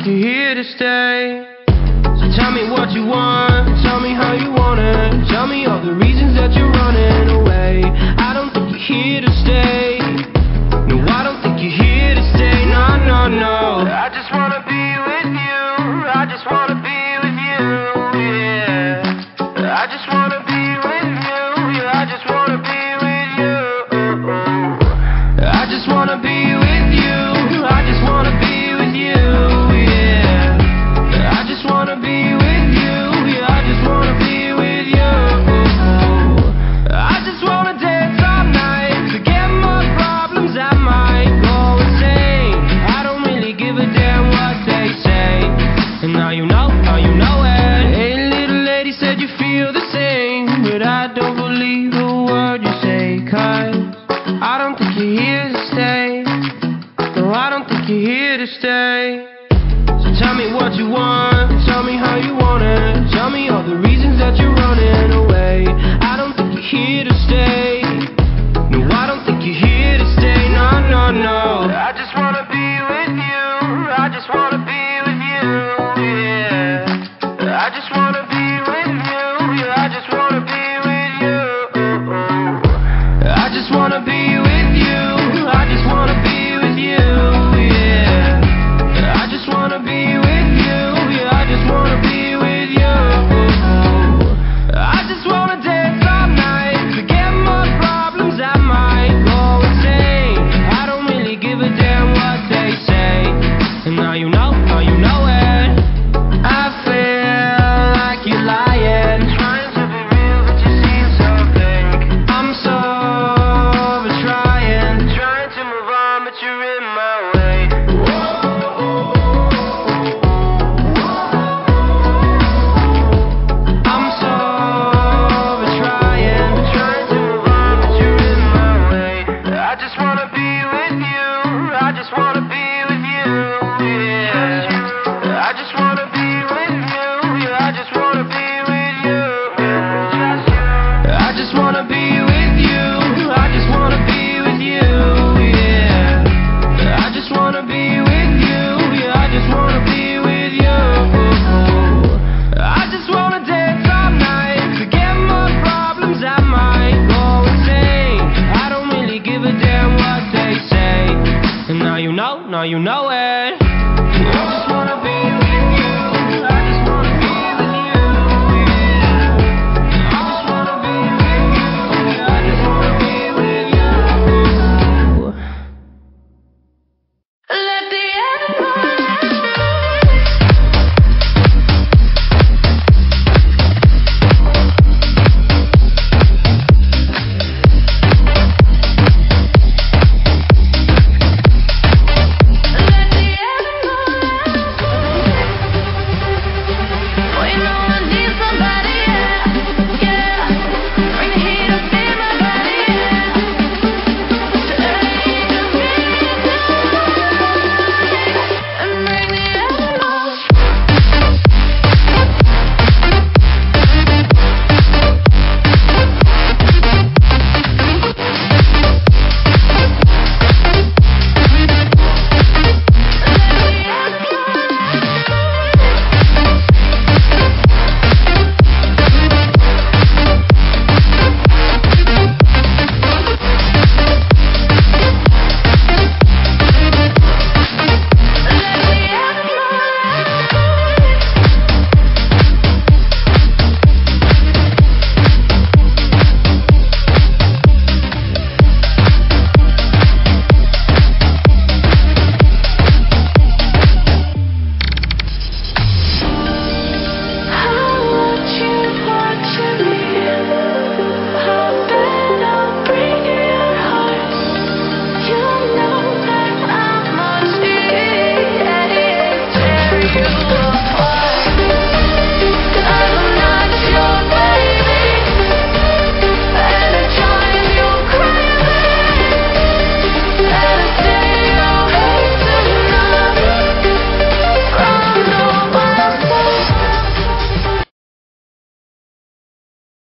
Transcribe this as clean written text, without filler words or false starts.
you're here to stay. So tell me what you want, tell me how you want it. Tell me all the reasons that you're running away. I don't think you're here to stay. No, I don't think you're here to stay. No, no, no. I just wanna be with you. I just wanna be with you, yeah. I just wanna be with you. Yeah, I just wanna be with you. I just wanna be with you. I just wanna be with you, yeah. I just wanna be with you. Yeah, I just wanna be with you. I just wanna dance all night, forget my problems, I might go insane. I don't really give a damn what they say. And now you know it. Hey, little lady said you feel the same, but I don't believe a word you say, 'cause I don't think you're here to stay. No, I don't think you're here to stay. So tell me what you want, tell me how you want it. Tell me all the reasons that you're running away. I don't think you're here to stay.